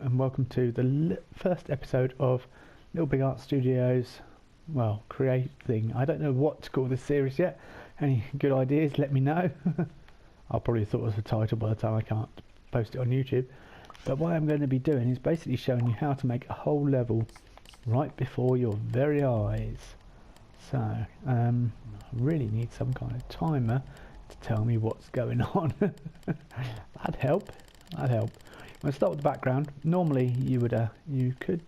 and welcome to the first episode of LittleBigArt Studios. Well, create thing. I don't know what to call this series yet. Any good ideas? Let me know. I'll probably thought it was a title by the time I can't post it on YouTube. But what I'm going to be doing is basically showing you how to make a whole level right before your very eyes. So, I really need some kind of timer to tell me what's going on. That'd help. That'd help. I'm going to start with the background. Normally you could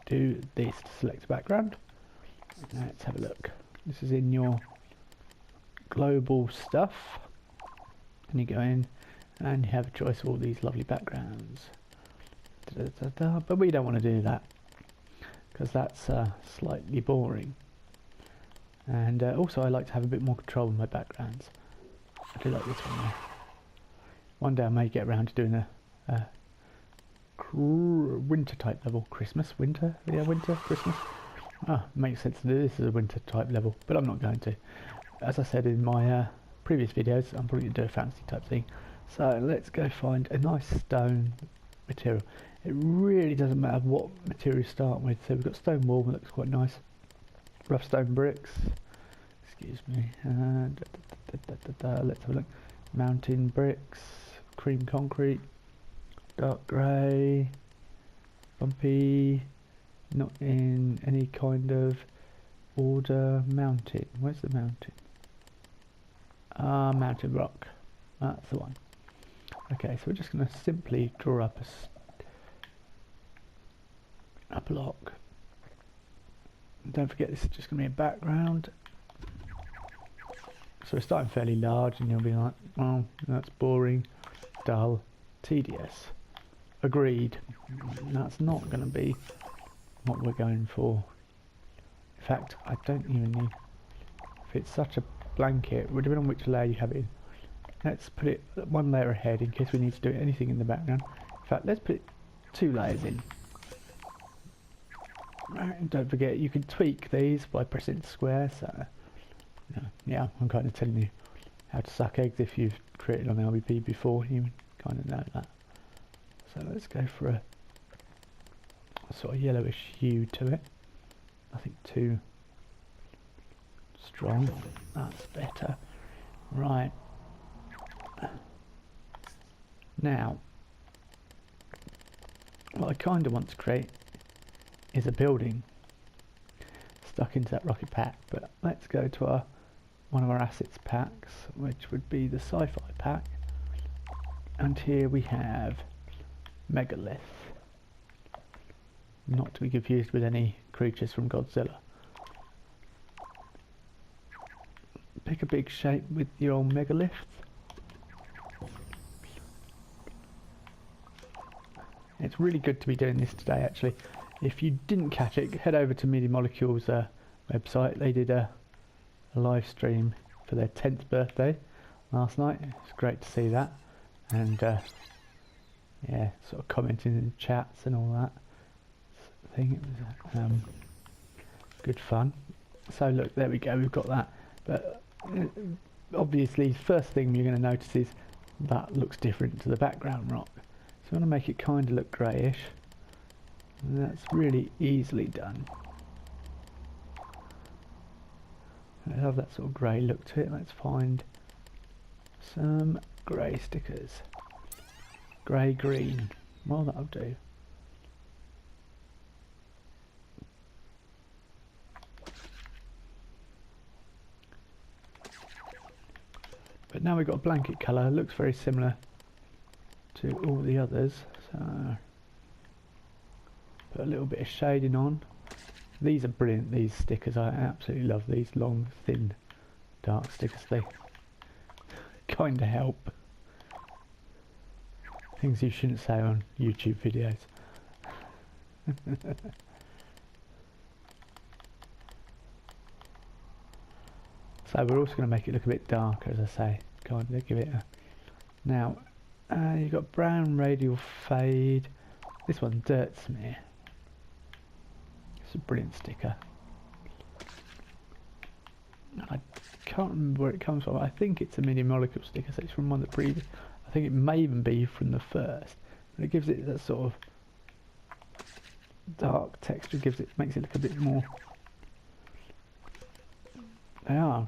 do this to select a background. Let's have a look. This is in your global stuff, and you go in and you have a choice of all these lovely backgrounds. But we don't want to do that because that's slightly boring. And also I like to have a bit more control of my backgrounds. I do like this one there. One day I may get around to doing a winter type level. Christmas, winter, yeah, winter, Christmas. Makes sense to do this as a winter type level, but I'm not going to. As I said in my previous videos, I'm probably going to do a fantasy type thing. So let's go find a nice stone material. It really doesn't matter what material you start with. So we've got stone wool, that looks quite nice. Rough stone bricks, excuse me. Let's have a look. Mountain bricks, cream concrete, dark grey, bumpy, not in any kind of order. Mountain, where's the mountain? Mountain rock, that's the one. Okay, so we're just going to simply draw up a block. Don't forget, this is just going to be a background. So we're starting fairly large, and you'll be like, oh, that's boring, dull, tedious. Agreed. That's not going to be what we're going for. In fact, I don't even need, if it's such a blanket, depending on which layer you have it in. Let's put it one layer ahead in case we need to do anything in the background. In fact, let's put it 2 layers in. And don't forget, you can tweak these by pressing square. So yeah, I'm kind of telling you how to suck eggs. If you've created on LBP before, you kind of know that. So let's go for a sort of yellowish hue to it. Nothing too strong. That's better. Right. Now, what I kind of want to create is a building stuck into that rocket pack, but let's go to one of our assets packs, which would be the sci-fi pack, and here we have megalith, not to be confused with any creatures from Godzilla. Pick a big shape with your old megalith. It's really good to be doing this today, actually. If you didn't catch it, head over to Media Molecule's website. They did a live stream for their 10th birthday last night. It's great to see that, and yeah, sort of commenting in the chats and all that thing. It was good fun. So look, there we go, we've got that. But obviously, first thing you're going to notice is that looks different to the background rock. So I want to make it kind of look greyish. And that's really easily done. I love that sort of grey look to it. Let's find some grey stickers. Grey green. Well, that'll do. But now we've got a blanket colour. Looks very similar to all the others. So put a little bit of shading on. These are brilliant, these stickers. I absolutely love these long, thin, dark stickers. They kind of help. Things you shouldn't say on YouTube videos. So we're also going to make it look a bit darker, as I say. Kind of give it a... Now, you've got brown radial fade. This one, dirt smear. It's a brilliant sticker. I can't remember where it comes from. I think it's a Media Molecule sticker, so it's from one of the previous. I think it may even be from the first. But it gives it that sort of dark texture makes it look a bit more. They are.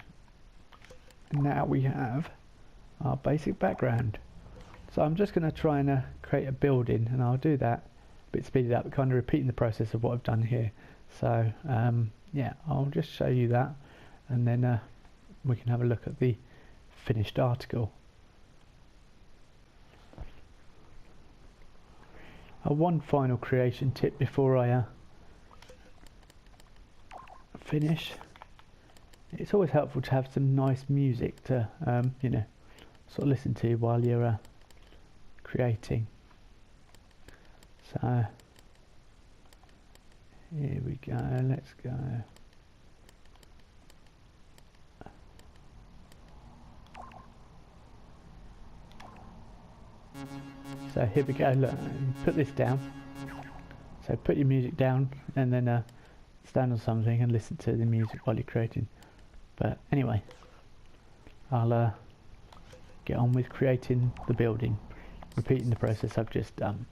Now we have our basic background. So I'm just going to try and create a building, and I'll do that a bit speeded up, kind of repeating the process of what I've done here. So yeah, I'll just show you that, and then we can have a look at the finished article. One final creation tip before I finish. It's always helpful to have some nice music to you know, sort of listen to while you're creating. So here we go, let's go. So here we go, look, put this down. So put your music down and then stand on something and listen to the music while you're creating. But anyway, I'll get on with creating the building, repeating the process I've just done.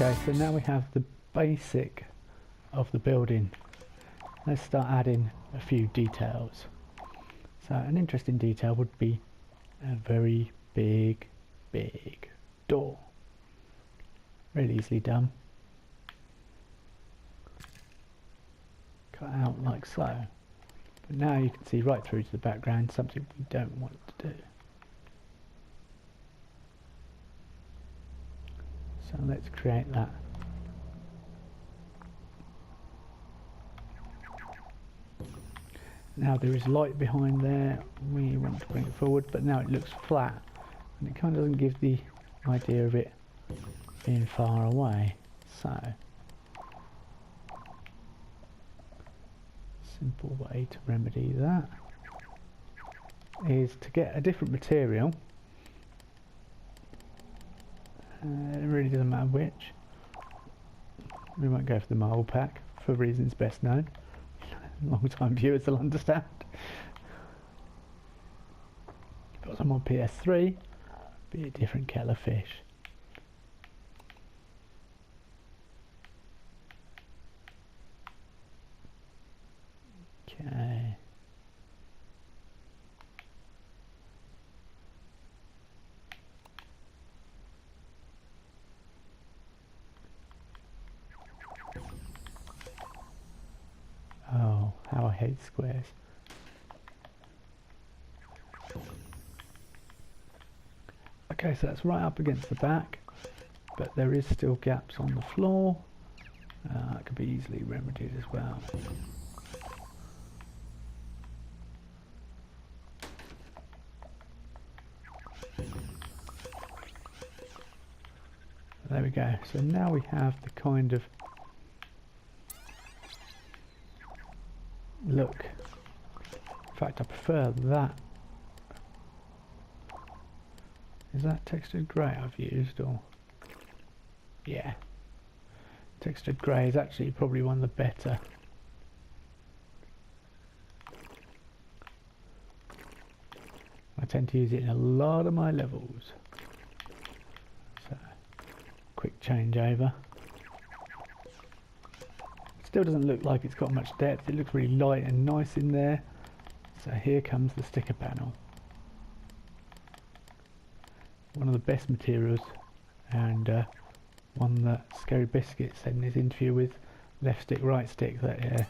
Okay, so now we have the basic of the building. Let's start adding a few details. So an interesting detail would be a very big door. Really easily done. Cut out like so. But now you can see right through to the background, something we don't want to do. So let's create that. Now there is light behind there, we want to bring it forward, but now it looks flat and it kind of doesn't give the idea of it being far away. So, simple way to remedy that is to get a different material. It really doesn't matter which. We won't go for the marble pack for reasons best known. Long time viewers will understand. Got some on PS3, be a different kettle of fish. Okay. Oh, how I hate squares. Okay, so that's right up against the back, but there is still gaps on the floor. That could be easily remedied as well. There we go. So now we have the kind of look. In fact, I prefer that. Is that textured grey I've used, or? Yeah. Textured grey is actually probably one of the better. I tend to use it in a lot of my levels. So, quick change over. Still doesn't look like it's got much depth. It looks really light and nice in there. So here comes the sticker panel. One of the best materials, and one that Scary Biscuit said in his interview with Left Stick Right Stick that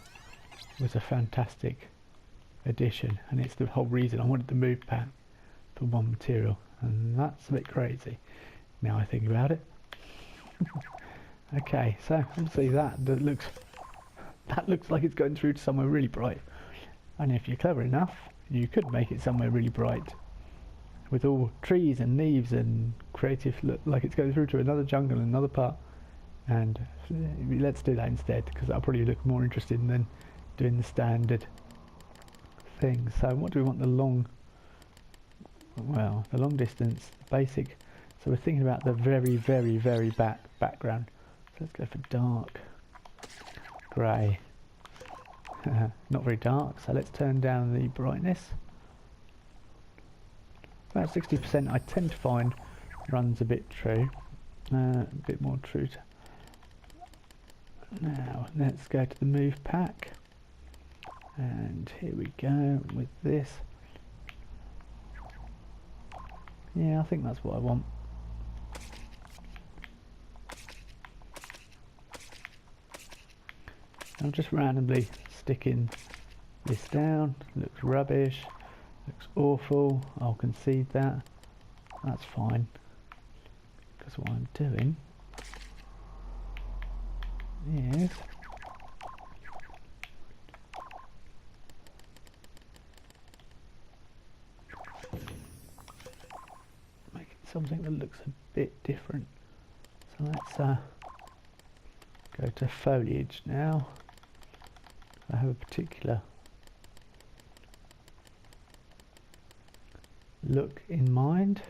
was a fantastic addition, and it's the whole reason I wanted to move pack for one material, and that's a bit crazy now I think about it. Okay, so obviously that looks like it's going through to somewhere really bright, and if you're clever enough you could make it somewhere really bright with all trees and leaves and creative look like it's going through to another jungle, another part, and let's do that instead, because that'll probably look more interesting than doing the standard thing. So what do we want? The long distance, basic. So we're thinking about the very background. So let's go for dark grey. Not very dark, so let's turn down the brightness. About 60% I tend to find runs a bit true, a bit more true to. Now let's go to the move pack, and here we go with this. Yeah, I think that's what I want. I'm just randomly sticking this down. Looks rubbish, looks awful. I'll concede that. That's fine, because what I'm doing is make it something that looks a bit different. So let's go to foliage now. I have a particular look in mind.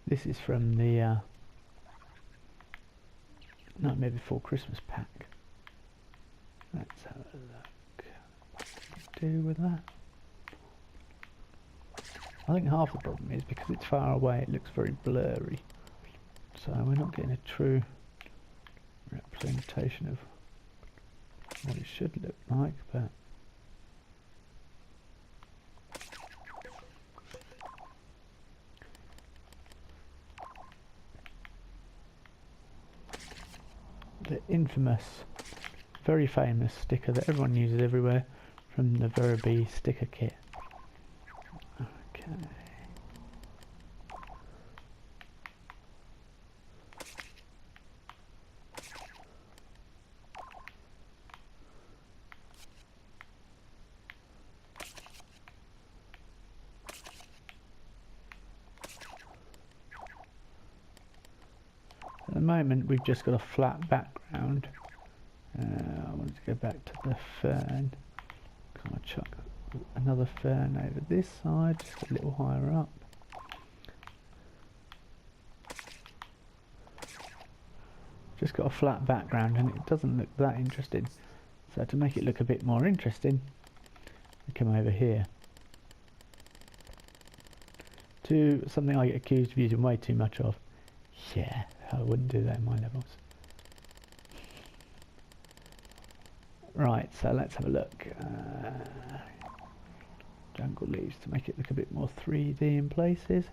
This is from the Nightmare Before Christmas pack. Let's have a look. What do we do with that? I think half the problem is because it's far away, it looks very blurry. So we're not getting a true representation of what it should look like, but the infamous, very famous sticker that everyone uses everywhere from the Verbi sticker kit. Okay. At the moment we've just got a flat background. I wanted to go back to the fern, because I'm going to chuck another fern over this side, just a little higher up. Just got a flat background and it doesn't look that interesting. So to make it look a bit more interesting, we come over here to something I get accused of using way too much of. Yeah, I wouldn't do that in my levels. Right, so let's have a look. Jungle leaves to make it look a bit more 3D in places.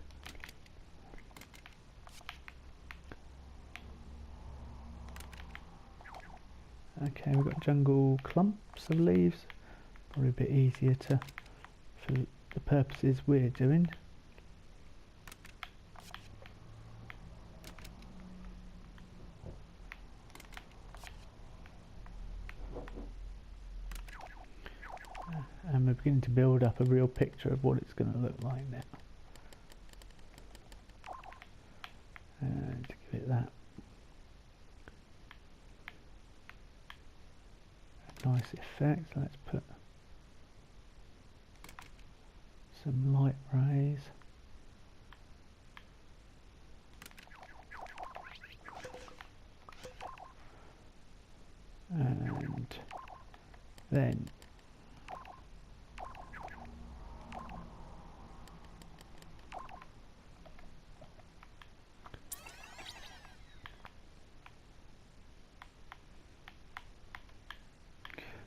Okay, we've got jungle clumps of leaves. Probably a bit easier to, for the purposes we're doing. And we're beginning to build up a real picture of what it's going to look like now. And to give it that nice effect, let's put some light rays. And then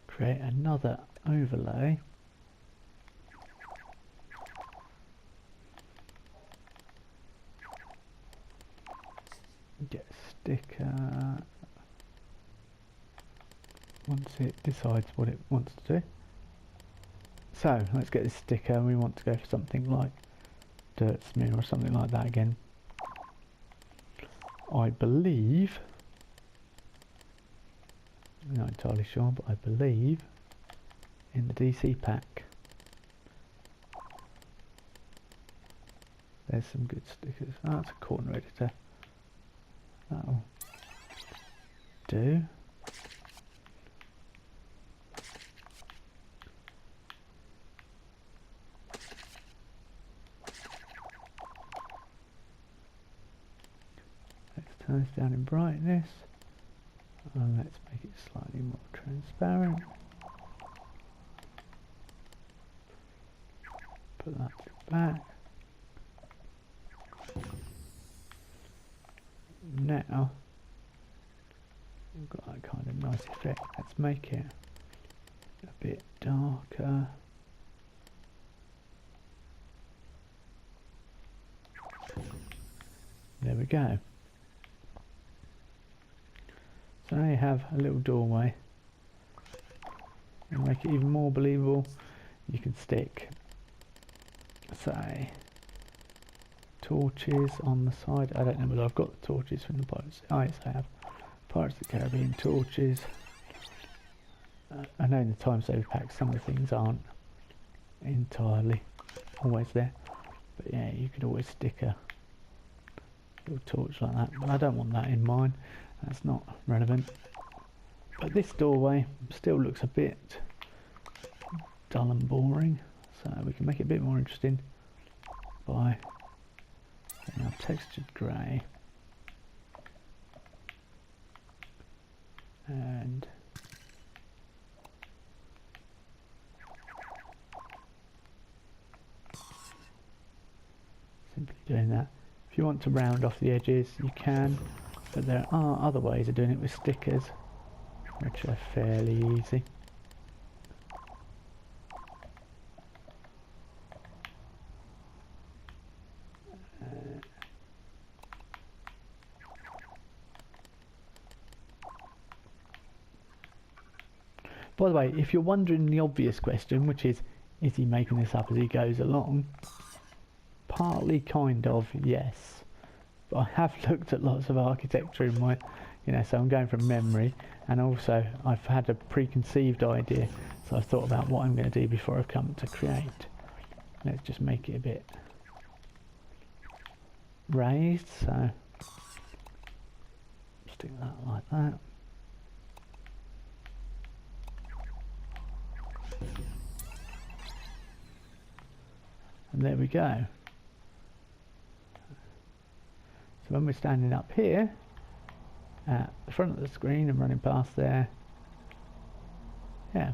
create another overlay. Get a sticker once it decides what it wants to do. So let's get this sticker, and we want to go for something like dirt smear or something like that again. I believe, I'm not entirely sure, but I believe in the DC pack There's some good stickers. Oh, that's a corner editor. That'll do. Let's turn this down in brightness. And let's make it slightly more transparent. Put that to the back. Now we've got that kind of nice effect. Let's make it a bit darker. There we go. So now you have a little doorway. And make it even more believable, you can stick, say, torches on the side. I don't know whether I've got the torches from the Pirates. Oh, yes, I have. Pirates of the Caribbean torches. I know in the time saver pack some of the things aren't entirely always there, but yeah, you could always stick a little torch like that, but I don't want that in mine. That's not relevant. But this doorway still looks a bit dull and boring, so we can make it a bit more interesting by our textured grey and simply doing that. If you want to round off the edges, you can, but there are other ways of doing it with stickers, which are fairly easy. By the way, if you're wondering the obvious question, which is he making this up as he goes along? Partly, kind of, yes. But I have looked at lots of architecture in my, so I'm going from memory, and also I've had a preconceived idea, so I've thought about what I'm going to do before I've come to create. Let's just make it a bit raised, so stick that like that. And there we go. So when we're standing up here at the front of the screen and running past there, yeah,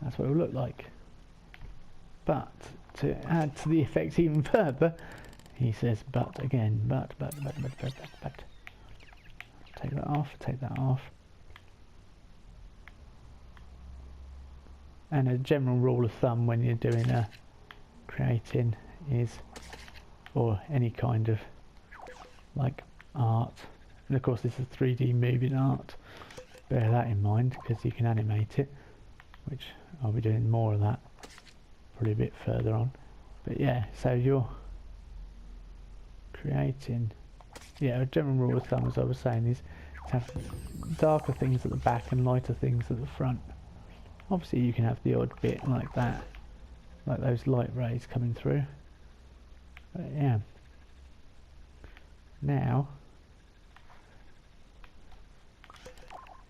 that's what it will look like. But to add to the effect even further, he says but again, but. Take that off, take that off. And a general rule of thumb when you're doing a creating is, or any kind of like art, and of course this is 3D moving art, bear that in mind because you can animate it, which I'll be doing more of that probably a bit further on. But yeah, so you're creating, yeah, a general rule of thumb, as I was saying, is to have darker things at the back and lighter things at the front. Obviously you can have the odd bit like that, like those light rays coming through, but yeah. Now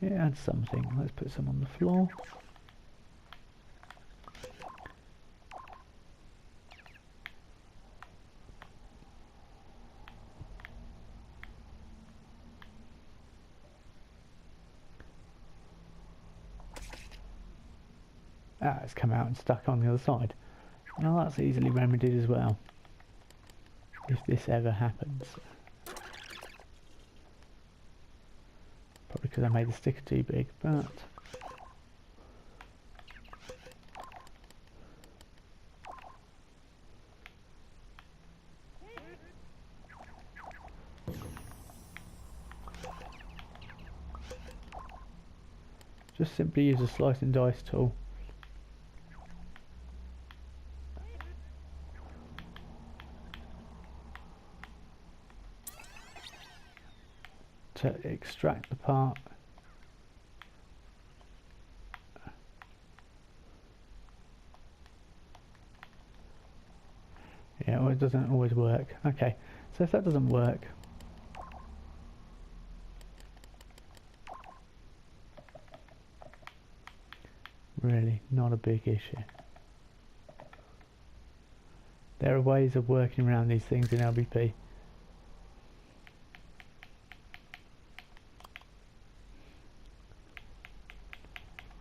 it adds something. Let's put some on the floor. It's come out and stuck on the other side. Now that's easily remedied as well, if this ever happens. Probably because I made the sticker too big, but just simply use a slice and dice tool to extract the part. Yeah, well, it doesn't always work. Okay, so if that doesn't work, really not a big issue. There are ways of working around these things in LBP.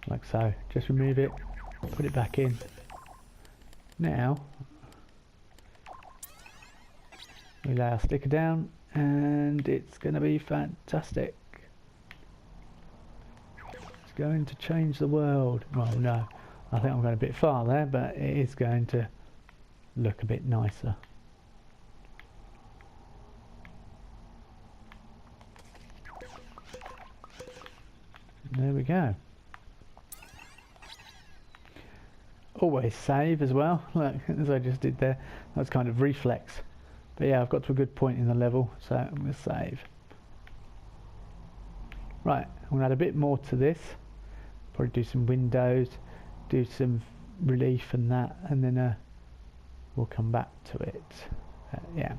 Like so. Just remove it, put it back in. Now we lay our sticker down and it's going to be fantastic. It's going to change the world. Well, no, I think I'm going a bit far there, but it is going to look a bit nicer. There we go. Always save as well, look, as I just did there. That's kind of reflex. But yeah, I've got to a good point in the level, so I'm going to save. Right, I'm going to add a bit more to this. Probably do some windows, do some relief and that, and then we'll come back to it. Yeah,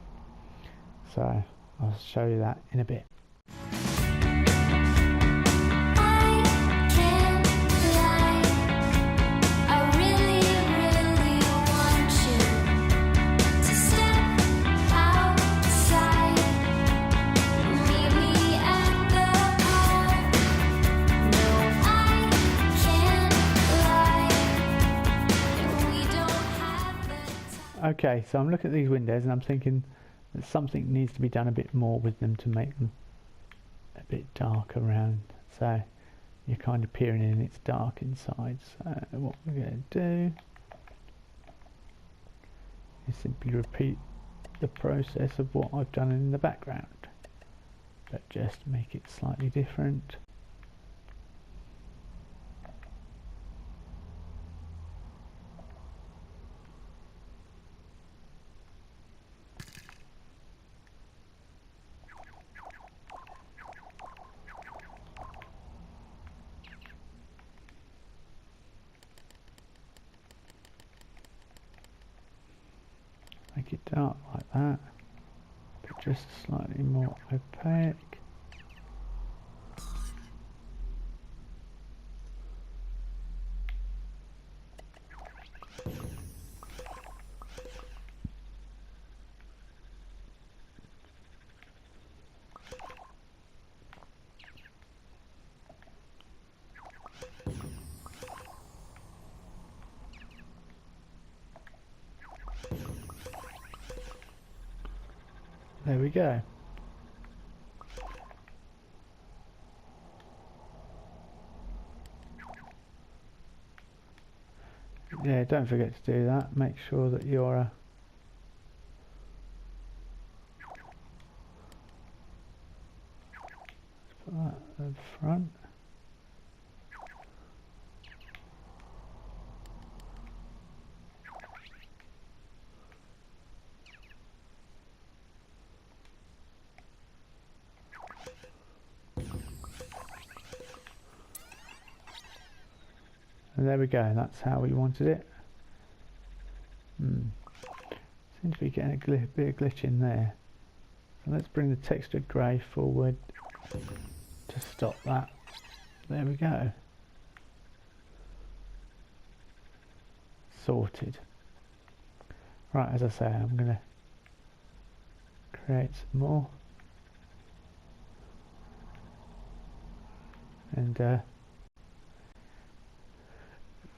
so I'll show you that in a bit. Okay, so I'm looking at these windows and I'm thinking that something needs to be done a bit more with them to make them a bit dark around. So you're kind of peering in, it's dark inside. So what we're going to do is simply repeat the process of what I've done in the background, but just make it slightly different. Make it dark like that, but just slightly more opaque. There we go. Yeah, don't forget to do that. Make sure that you're put that at the front. And there we go, that's how we wanted it. Seems to be getting a bit of glitch in there. So let's bring the textured grey forward to stop that. There we go. Sorted. Right, as I say, I'm going to create some more. And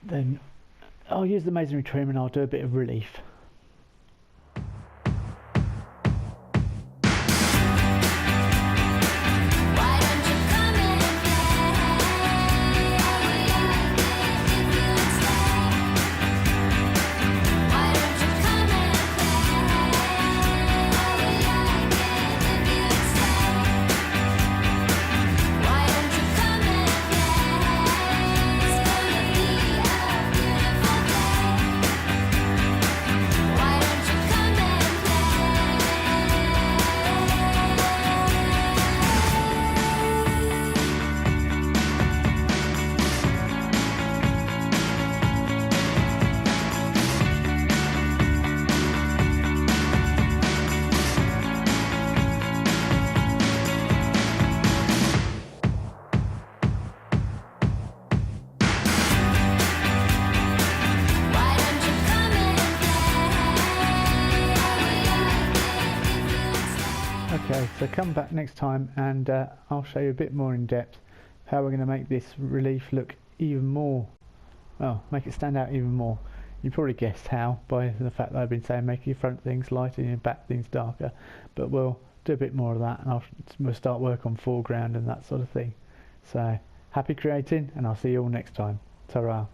then I'll use the masonry trim and I'll do a bit of relief. come back next time and I'll show you a bit more in depth how we're going to make this relief look even more, well, make it stand out even more. You probably guessed how by the fact that I've been saying make your front things lighter and your back things darker, but we'll do a bit more of that, and we'll start work on foreground and that sort of thing. So happy creating, and I'll see you all next time. Ta-ra.